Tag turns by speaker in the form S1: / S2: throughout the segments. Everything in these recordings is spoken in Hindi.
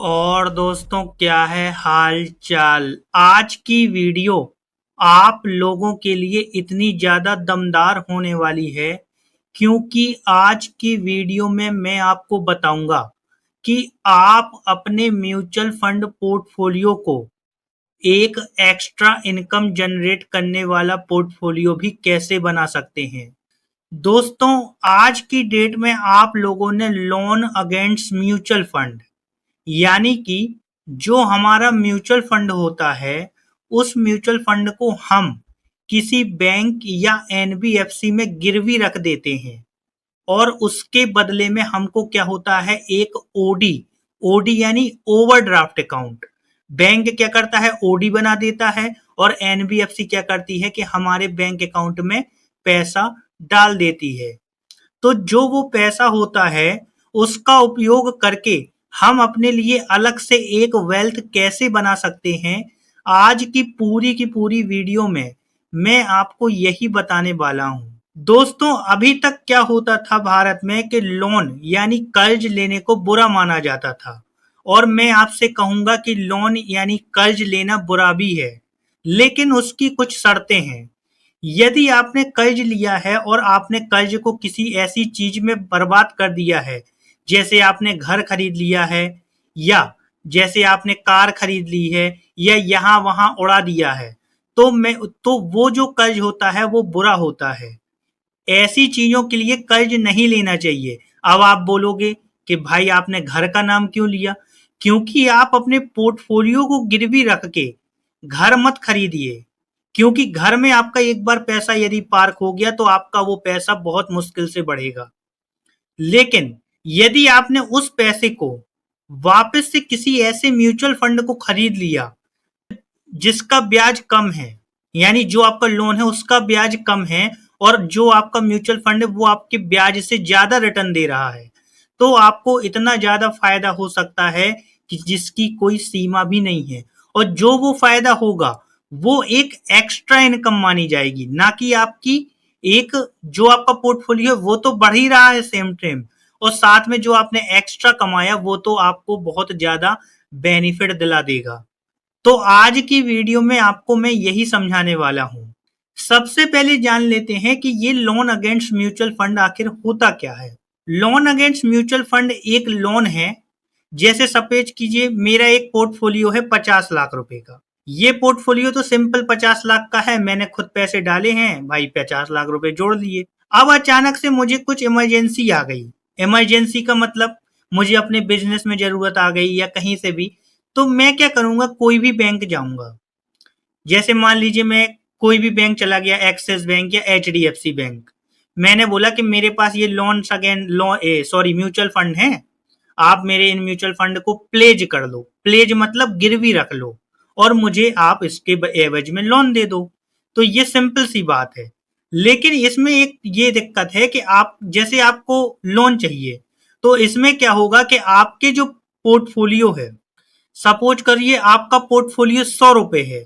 S1: और दोस्तों, क्या है हाल चाल। आज की वीडियो आप लोगों के लिए इतनी ज़्यादा दमदार होने वाली है क्योंकि आज की वीडियो में मैं आपको बताऊंगा कि आप अपने म्यूचुअल फंड पोर्टफोलियो को एक एक्स्ट्रा इनकम जनरेट करने वाला पोर्टफोलियो भी कैसे बना सकते हैं। दोस्तों, आज की डेट में आप लोगों ने लोन अगेंस्ट म्यूचुअल फंड यानी कि जो हमारा म्यूचुअल फंड होता है, उस म्यूचुअल फंड को हम किसी बैंक या एनबीएफसी में गिरवी रख देते हैं और उसके बदले में हमको क्या होता है, एक ओडी। ओडी यानी ओवरड्राफ्ट अकाउंट। बैंक क्या करता है, ओडी बना देता है और एनबीएफसी क्या करती है कि हमारे बैंक अकाउंट में पैसा डाल देती है। तो जो वो पैसा होता है, उसका उपयोग करके हम अपने लिए अलग से एक वेल्थ कैसे बना सकते हैं, आज की पूरी वीडियो में मैं आपको यही बताने वाला हूं। दोस्तों, अभी तक क्या होता था भारत में कि लोन यानी कर्ज लेने को बुरा माना जाता था और मैं आपसे कहूंगा कि लोन यानी कर्ज लेना बुरा भी है, लेकिन उसकी कुछ शर्तें हैं। यदि आपने कर्ज लिया है और आपने कर्ज को किसी ऐसी चीज में बर्बाद कर दिया है, जैसे आपने घर खरीद लिया है या जैसे आपने कार खरीद ली है या यहाँ वहां उड़ा दिया है, तो वो जो कर्ज होता है वो बुरा होता है। ऐसी चीजों के लिए कर्ज नहीं लेना चाहिए। अब आप बोलोगे कि भाई आपने घर का नाम क्यों लिया? क्योंकि आप अपने पोर्टफोलियो को गिरवी रख के घर मत खरीदिए, क्योंकि घर में आपका एक बार पैसा यदि पार्क हो गया तो आपका वो पैसा बहुत मुश्किल से बढ़ेगा। लेकिन यदि आपने उस पैसे को वापस से किसी ऐसे म्यूचुअल फंड को खरीद लिया जिसका ब्याज कम है, यानी जो आपका लोन है उसका ब्याज कम है और जो आपका म्यूचुअल फंड है वो आपके ब्याज से ज्यादा रिटर्न दे रहा है, तो आपको इतना ज्यादा फायदा हो सकता है कि जिसकी कोई सीमा भी नहीं है। और जो वो फायदा होगा वो एक एक्स्ट्रा इनकम मानी जाएगी, ना कि आपकी एक जो आपका पोर्टफोलियो है वो तो बढ़ ही रहा है सेम टाइम, और साथ में जो आपने एक्स्ट्रा कमाया वो तो आपको बहुत ज्यादा बेनिफिट दिला देगा। तो आज की वीडियो में आपको मैं यही समझाने वाला हूं। सबसे पहले जान लेते हैं कि ये लोन अगेंस्ट म्यूचुअल फंड आखिर होता क्या है। लोन अगेंस्ट म्यूचुअल फंड एक लोन है। जैसे सपोज कीजिए मेरा एक पोर्टफोलियो है 50 लाख रुपए का। ये पोर्टफोलियो तो सिंपल 50 लाख का है, मैंने खुद पैसे डाले हैं भाई, 50 लाख रुपए जोड़ दिए। अब अचानक से मुझे कुछ इमरजेंसी आ गई। इमरजेंसी का मतलब मुझे अपने बिजनेस में जरूरत आ गई या कहीं से भी, तो मैं क्या करूंगा, कोई भी बैंक जाऊंगा। जैसे मान लीजिए मैं कोई भी बैंक चला गया, एक्सिस बैंक या एचडीएफसी बैंक। मैंने बोला कि मेरे पास ये loan again sorry mutual fund है, आप मेरे इन म्यूचुअल फंड को प्लेज कर लो। प्लेज मतलब गिरवी रख लो और मुझे आप इसके एवज में लोन दे दो। तो ये सिंपल सी बात है। लेकिन इसमें एक ये दिक्कत है कि आप जैसे आपको लोन चाहिए, तो इसमें क्या होगा कि आपके जो पोर्टफोलियो है, सपोज करिए आपका पोर्टफोलियो 100 रुपए है,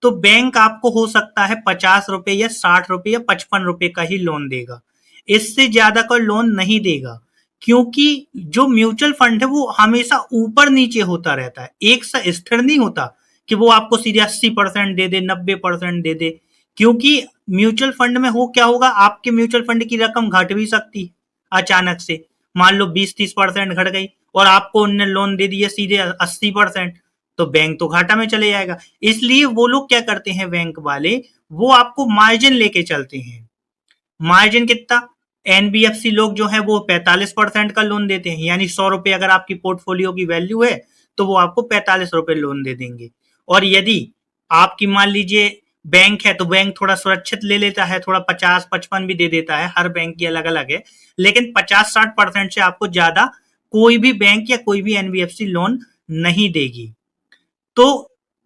S1: तो बैंक आपको हो सकता है 50 रुपए या 60 रुपए या 55 रुपए का ही लोन देगा। इससे ज्यादा का लोन नहीं देगा, क्योंकि जो म्यूचुअल फंड है वो हमेशा ऊपर नीचे होता रहता है, एक सा स्थिर नहीं होता कि वो आपको सीधे 80% दे दे, 90% दे दे। क्योंकि म्यूचुअल फंड में हो क्या होगा, आपके म्यूचुअल फंड की रकम घट भी सकती है अचानक से। मान लो 20-30% घट गई और आपको उनने लोन दे दिया सीधे 80%, तो बैंक तो घाटा में चले जाएगा। इसलिए वो लोग क्या करते हैं, बैंक वाले, वो आपको मार्जिन लेके चलते हैं। मार्जिन कितना? एनबीएफसी लोग जो है वो 45% का लोन देते हैं, यानी 100 रुपए अगर आपकी पोर्टफोलियो की वैल्यू है तो वो आपको 45 रुपए लोन दे देंगे। और यदि आपकी मान लीजिए बैंक है तो बैंक थोड़ा सुरक्षित ले लेता है, थोड़ा 50-55 भी दे देता है, हर बैंक की अलग अलग है, लेकिन 50-60% से आपको ज्यादा कोई भी बैंक या कोई भी एनबीएफसी लोन नहीं देगी। तो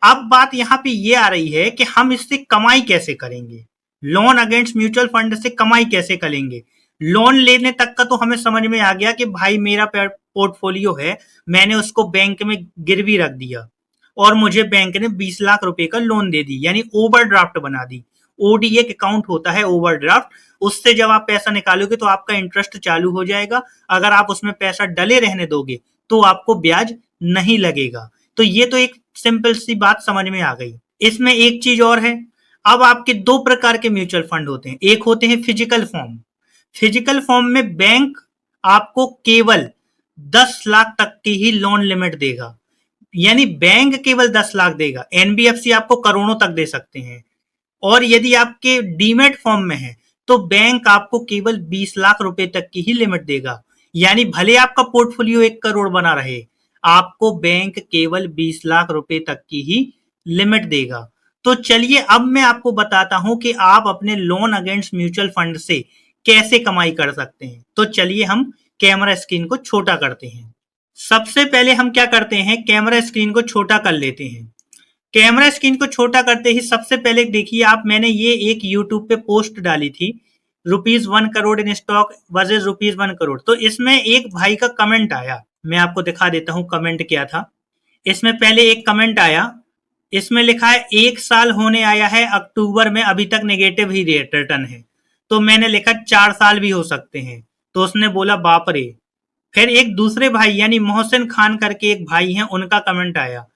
S1: अब बात यहाँ पे ये आ रही है कि हम इससे कमाई कैसे करेंगे, लोन अगेंस्ट म्यूचुअल फंड से कमाई कैसे करेंगे। लोन लेने तक का तो हमें समझ में आ गया कि भाई मेरा पोर्टफोलियो है, मैंने उसको बैंक में गिरवी रख दिया और मुझे बैंक ने 20 लाख रुपए का लोन दे दी, यानी ओवरड्राफ्ट बना दी। ओडी एक अकाउंट होता है ओवरड्राफ्ट, उससे जब आप पैसा निकालोगे तो आपका इंटरेस्ट चालू हो जाएगा। अगर आप उसमें पैसा डले रहने दोगे तो आपको ब्याज नहीं लगेगा। तो ये तो एक सिंपल सी बात समझ में आ गई। इसमें एक चीज और है, अब आपके दो प्रकार के म्यूचुअल फंड होते हैं। एक होते हैं फिजिकल फॉर्म। फिजिकल फॉर्म में बैंक आपको केवल 10 लाख तक की ही लोन लिमिट देगा, यानी बैंक केवल 10 लाख देगा। एनबीएफसी आपको करोड़ों तक दे सकते हैं। और यदि आपके डीमेट फॉर्म में है तो बैंक आपको केवल 20 लाख रुपए तक की ही लिमिट देगा, यानी भले आपका पोर्टफोलियो 1 करोड़ बना रहे, आपको बैंक केवल 20 लाख रुपए तक की ही लिमिट देगा। तो चलिए अब मैं आपको बताता हूं कि आप अपने लोन अगेंस्ट म्यूचुअल फंड से कैसे कमाई कर सकते हैं। तो चलिए हम कैमरा स्क्रीन को छोटा करते हैं। सबसे पहले हम क्या करते हैं, कैमरा स्क्रीन को छोटा कर लेते हैं। कैमरा स्क्रीन को छोटा करते ही सबसे पहले देखिए आप, मैंने ये एक यूट्यूब पे पोस्ट डाली थी, ₹1 crore in stock versus ₹1 crore. तो इसमें एक भाई का कमेंट आया, मैं आपको दिखा देता हूं कमेंट क्या था। इसमें पहले एक कमेंट आया, इसमें लिखा है 1 साल होने आया है अक्टूबर में, अभी तक नेगेटिव ही रेट रिटर्न है। तो मैंने लिखा 4 साल भी हो सकते हैं। तो उसने बोला बाप रे। फिर एक दूसरे भाई यानी मोहसिन खान करके एक भाई हैं, उनका कमेंट आया।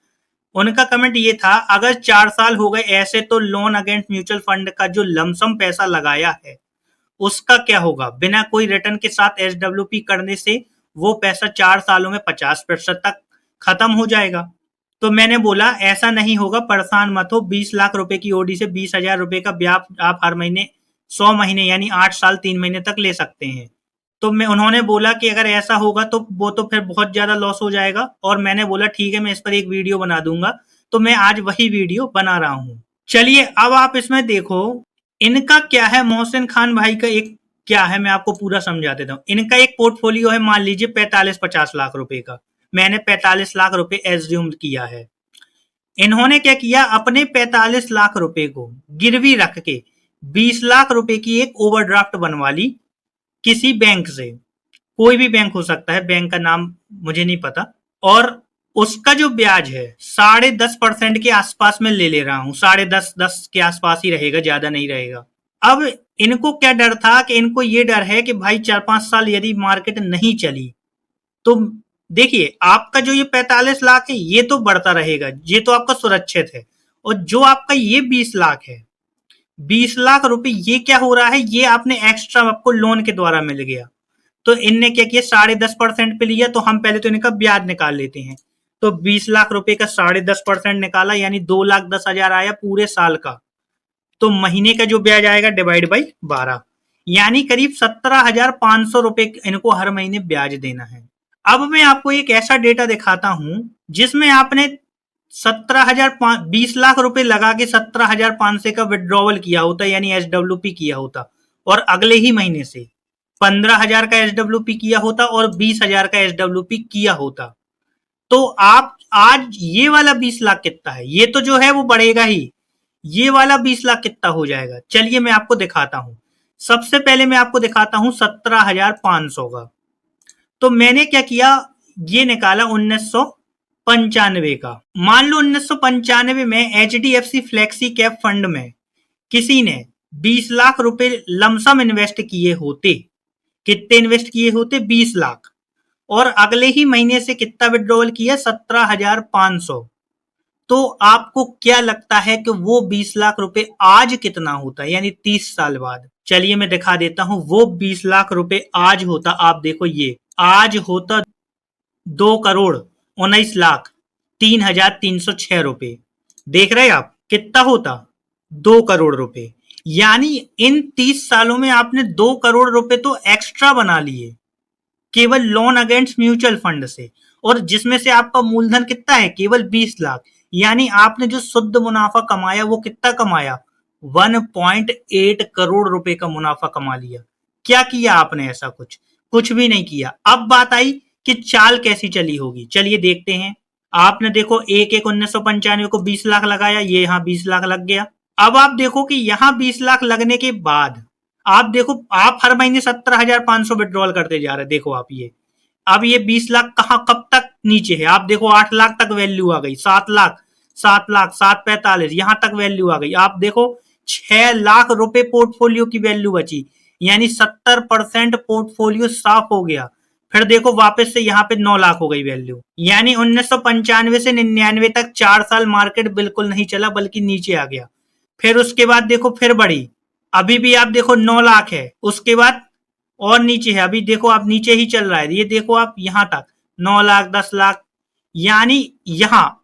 S1: उनका कमेंट ये था, अगर 4 साल हो गए ऐसे तो लोन अगेंस्ट म्यूचुअल फंड का जो लमसम पैसा लगाया है उसका क्या होगा। बिना कोई रिटर्न के साथ एसडब्ल्यूपी करने से वो पैसा 4 सालों में 50% तक खत्म हो जाएगा। तो मैंने बोला ऐसा नहीं होगा, परेशान मत हो। 20 लाख रुपए की ओडी से 20,000 रुपए का ब्याज आप हर महीने 100 महीने यानी 8 साल 3 महीने तक ले सकते हैं। तो मैं उन्होंने बोला कि अगर ऐसा होगा तो वो तो फिर बहुत ज्यादा लॉस हो जाएगा। और मैंने बोला ठीक है, मैं इस पर एक वीडियो बना दूंगा। तो मैं आज वही वीडियो बना रहा हूँ। चलिए अब आप इसमें देखो, इनका क्या है, मोहसिन खान भाई का एक क्या है, मैं आपको पूरा समझा देता हूँ। इनका एक पोर्टफोलियो है, मान लीजिए 45-50 लाख रुपए का। मैंने 45 लाख रुपए एज्यूम किया है। इन्होंने क्या किया, अपने 45 लाख रुपए को गिरवी रख के 20 लाख रुपए की एक ओवरड्राफ्ट बनवा ली किसी बैंक से। कोई भी बैंक हो सकता है, बैंक का नाम मुझे नहीं पता। और उसका जो ब्याज है 10.5% के आसपास में ले रहा हूं। 10.5 के आसपास ही रहेगा, ज्यादा नहीं रहेगा। अब इनको क्या डर था कि इनको ये डर है कि भाई 4-5 साल यदि मार्केट नहीं चली तो देखिए आपका जो ये 45 लाख है ये तो बढ़ता रहेगा, ये तो आपका सुरक्षित है। और जो आपका ये 20 लाख है, 20 लाख रुपए ये क्या हो रहा है, ये आपने एक्स्ट्रा आपको लोन के द्वारा मिल गया। तो इनने क्या किया, 10.5% पे लिया। तो हम पहले तो इनका ब्याज निकाल लेते हैं। तो 20 लाख रुपए का 10.5% निकाला, यानी 2,10,000 आया पूरे साल का। तो महीने का जो ब्याज आएगा डिवाइड बाई 12, यानी करीब 17,500 रुपए इनको हर महीने ब्याज देना है। अब मैं आपको एक ऐसा डेटा दिखाता हूं जिसमें आपने 20 लाख रुपए लगा के 17,500 का विड्रॉवल किया होता, यानी एसडब्ल्यूपी किया होता, और अगले ही महीने से 15,000 का एसडब्ल्यूपी किया होता और 20,000 का एसडब्ल्यूपी किया होता। तो आप आज ये वाला 20 लाख कितना है, ये तो जो है वो बढ़ेगा ही। ये वाला 20 लाख कितना हो जाएगा, चलिए मैं आपको दिखाता हूं। सबसे पहले मैं आपको दिखाता हूं 17,500 का। तो मैंने क्या किया, ये निकाला 1995 का। मान लो 1995 में एचडीएफसी फ्लेक्सी कैप फंड में किसी ने 20 लाख रुपए लमसम इन्वेस्ट किए होते। कितने इन्वेस्ट किए होते, 20 लाख। और अगले ही महीने से कितना विड्रॉवल किया, 17,500। तो आपको क्या लगता है कि वो 20 लाख रुपए आज कितना होता है, यानी 30 साल बाद। चलिए मैं दिखा देता हूं, वो 20 लाख रुपए आज होता, आप देखो ये आज होता 2,19,03,306 रुपए। देख रहे आप कितना होता, 2 करोड़ रुपए। यानी इन 30 सालों में आपने 2 करोड़ रुपए तो एक्स्ट्रा बना लिए केवल लोन अगेंस्ट म्यूचुअल फंड से। और जिसमें से आपका मूलधन कितना है, केवल 20 लाख। यानी आपने जो शुद्ध मुनाफा कमाया वो कितना कमाया, 1.8 करोड़ रुपए का मुनाफा कमा लिया। क्या किया आपने, ऐसा कुछ भी नहीं किया। अब बात आई कि चाल कैसी चली होगी, चलिए देखते हैं। आपने देखो 1/1/1995 को 20 लाख लगाया, ये यहाँ 20 लाख लग गया। अब आप देखो कि यहाँ 20 लाख लगने के बाद आप देखो, आप हर महीने 17,500 विड्रॉल करते जा रहे हैं। देखो आप ये, अब ये 20 लाख कहाँ कब तक नीचे है, आप देखो 8 लाख तक वैल्यू आ गई, 7 लाख, 7 लाख, 745 यहां तक वैल्यू आ गई। आप देखो 6 लाख रुपए पोर्टफोलियो की वैल्यू बची, यानी 70% पोर्टफोलियो साफ हो गया। फिर देखो वापस से यहाँ पे 9 लाख हो गई वैल्यू। यानी 1995 से 99 तक 4 साल मार्केट बिल्कुल नहीं चला बल्कि नीचे आ गया। फिर उसके बाद देखो फिर बढ़ी, अभी भी आप देखो 9 लाख है, उसके बाद और नीचे है, अभी देखो आप नीचे ही चल रहा है, ये देखो आप यहाँ तक 9 लाख 10 लाख। यानी यहाँ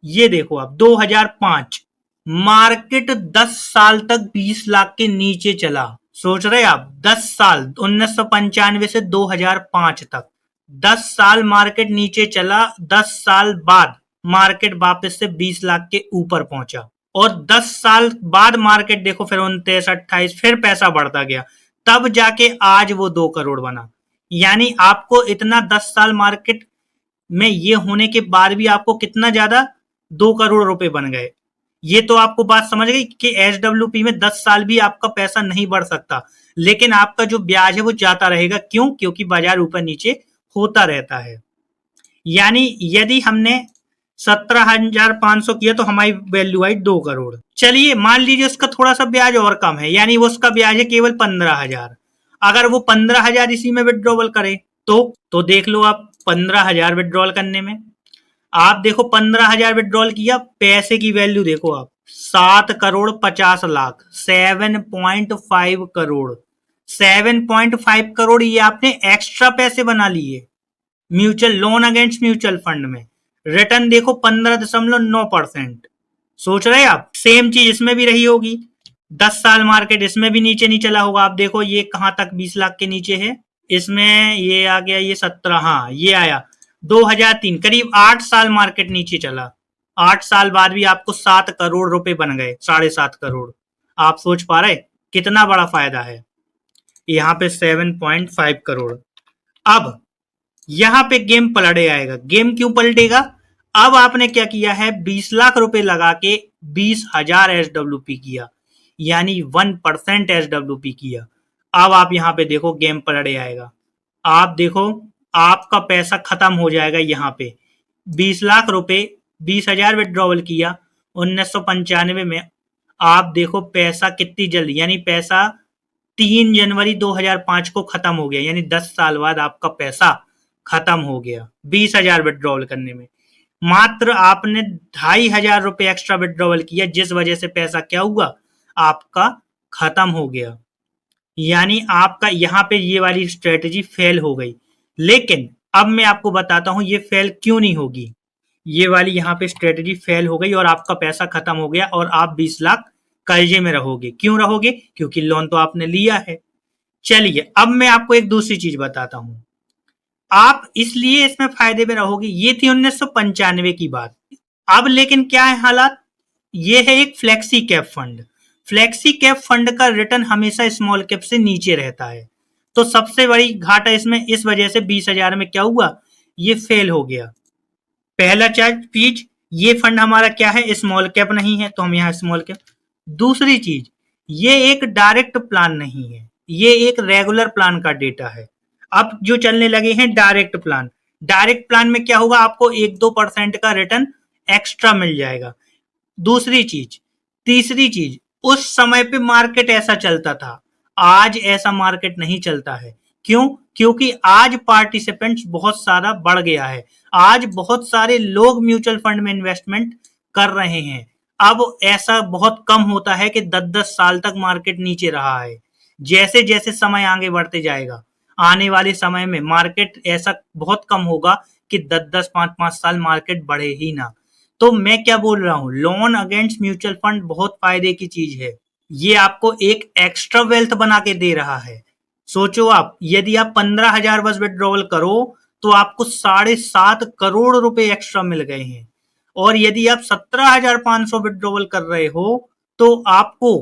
S1: ये देखो आप 2005 मार्केट 10 साल तक 20 लाख के नीचे चला। सोच रहे आप 10 साल 1995 से 2005 तक 10 साल मार्केट नीचे चला, 10 साल बाद मार्केट वापस से 20 लाख के ऊपर पहुंचा और 10 साल बाद मार्केट देखो फिर 29 28 फिर पैसा बढ़ता गया, तब जाके आज वो 2 करोड़ बना। यानी आपको इतना 10 साल मार्केट में ये होने के बाद भी आपको कितना ज्यादा 2 करोड़ रुपए बन गए। ये तो आपको बात समझ गई कि एसडब्ल्यूपी में 10 साल भी आपका पैसा नहीं बढ़ सकता, लेकिन आपका जो ब्याज है वो जाता रहेगा। क्यों? क्योंकि बाजार ऊपर नीचे होता रहता है। यानी यदि हमने 17,500 किया तो हमारी वैल्यू आई 2 करोड़। चलिए मान लीजिए उसका थोड़ा सा ब्याज और कम है, यानी वो उसका ब्याज है केवल 15,000। अगर वो 15,000 इसी में विड्रॉवल करे तो देख लो आप 15,000 विड्रॉल करने में आप देखो 15,000 विड्रॉल किया, पैसे की वैल्यू देखो आप 7 करोड़ 50 लाख 7.5 करोड़ 7.5 करोड़ ये आपने एक्स्ट्रा पैसे बना लिए mutual loan against mutual fund में। रिटर्न देखो 15.9%। सोच रहे आप सेम चीज इसमें भी रही होगी। 10 साल मार्केट इसमें भी नीचे नहीं चला होगा। आप देखो ये कहां तक 20 लाख के नीचे है, इसमें ये आ गया ये 17, हाँ ये आया 2003, करीब 8 साल मार्केट नीचे चला। 8 साल बाद भी आपको 7 करोड़ रुपए बन गए, 7.5 करोड़। आप सोच पा रहे कितना बड़ा फायदा है। यहाँ पे 7.5 करोड़। अब यहाँ पे गेम पलटे आएगा। गेम क्यों पलटेगा? अब आपने क्या किया है 20 लाख रुपए लगा के 20,000 एसडब्ल्यूपी किया, यानी 1% एसडब्ल्यूपी किया। अब आप यहाँ पे देखो गेम पलटे आएगा। आप देखो आपका पैसा खत्म हो जाएगा। यहाँ पे 20 लाख रुपए 20,000 विड्रॉवल किया 1995 में। आप देखो पैसा कितनी जल्दी, यानी पैसा 3 जनवरी 2005 को खत्म हो गया, यानी 10 साल बाद आपका पैसा खत्म हो गया 20,000 विड्रॉवल करने में। मात्र आपने 2,500 रुपए एक्स्ट्रा विड्रॉवल किया, जिस वजह से पैसा क्या हुआ आपका खत्म हो गया। यानी आपका यहाँ पे ये वाली स्ट्रेटेजी फेल हो गई। लेकिन अब मैं आपको बताता हूं ये फेल क्यों नहीं होगी। ये वाली यहाँ पे स्ट्रेटेजी फेल हो गई और आपका पैसा खत्म हो गया और आप 20 लाख कर्जे में रहोगे। क्यों रहोगे? क्योंकि लोन तो आपने लिया है। चलिए अब मैं आपको एक दूसरी चीज बताता हूं। आप इसलिए इसमें फायदे में रहोगे। ये थी 1995 की बात। अब लेकिन क्या है हालात? ये है एक flexi cap fund. Flexi cap fund का रिटर्न हमेशा स्मॉल कैप से नीचे रहता है। तो सबसे बड़ी घाटा इसमें इस वजह से 20,000 में क्या हुआ, ये फेल हो गया। पहला चीज, ये फंड हमारा क्या है, स्मॉल कैप नहीं है, तो हम यहाँ स्मॉल कैप। दूसरी चीज, ये एक डायरेक्ट प्लान नहीं है, ये एक रेगुलर प्लान का डेटा है। अब जो चलने लगे हैं डायरेक्ट प्लान, डायरेक्ट प्लान में क्या होगा, आपको 1-2% का रिटर्न एक्स्ट्रा मिल जाएगा। दूसरी चीज, तीसरी चीज, उस समय पे मार्केट ऐसा चलता था, आज ऐसा मार्केट नहीं चलता है। क्यों? क्योंकि आज पार्टिसिपेंट्स बहुत सारा बढ़ गया है। आज बहुत सारे लोग म्यूचुअल फंड में इन्वेस्टमेंट कर रहे हैं। अब ऐसा बहुत कम होता है कि 10-10 साल तक मार्केट नीचे रहा है। जैसे जैसे समय आगे बढ़ते जाएगा, आने वाले समय में मार्केट ऐसा बहुत कम होगा कि 10-10 5-5 साल मार्केट बढ़े ही ना। तो मैं क्या बोल रहा हूं, लोन अगेंस्ट म्यूचुअल फंड बहुत फायदे की चीज है। ये आपको एक एक्स्ट्रा वेल्थ बना के दे रहा है। सोचो आप, यदि आप 15,000 बस विड्रॉवल करो तो आपको 7.5 करोड़ रुपए एक्स्ट्रा मिल गए हैं। और यदि आप 17,500 विड्रॉवल कर रहे हो तो आपको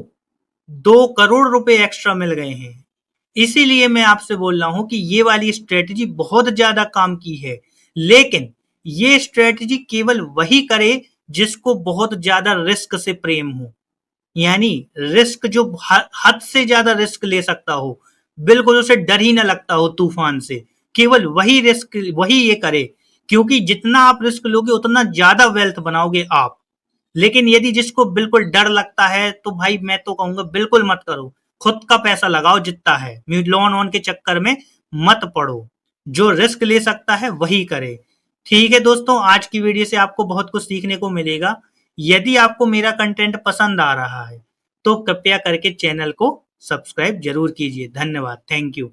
S1: 2 करोड़ रुपए एक्स्ट्रा मिल गए हैं। इसीलिए मैं आपसे बोल रहा हूं कि ये वाली स्ट्रेटेजी बहुत ज्यादा काम की है। लेकिन ये स्ट्रेटेजी केवल वही करे जिसको बहुत ज्यादा रिस्क से प्रेम हो, यानी रिस्क जो हद से ज्यादा रिस्क ले सकता हो, बिल्कुल उसे डर ही ना लगता हो तूफान से, केवल वही रिस्क वही ये करे। क्योंकि जितना आप रिस्क लोगे उतना ज्यादा वेल्थ बनाओगे आप। लेकिन यदि जिसको बिल्कुल डर लगता है तो भाई मैं तो कहूंगा बिल्कुल मत करो, खुद का पैसा लगाओ जितना है, लोन वोन के चक्कर में मत पड़ो। जो रिस्क ले सकता है वही करे। ठीक है दोस्तों, आज की वीडियो से आपको बहुत कुछ सीखने को मिलेगा। यदि आपको मेरा कंटेंट पसंद आ रहा है तो कृपया करके चैनल को सब्सक्राइब जरूर कीजिए। धन्यवाद, थैंक यू।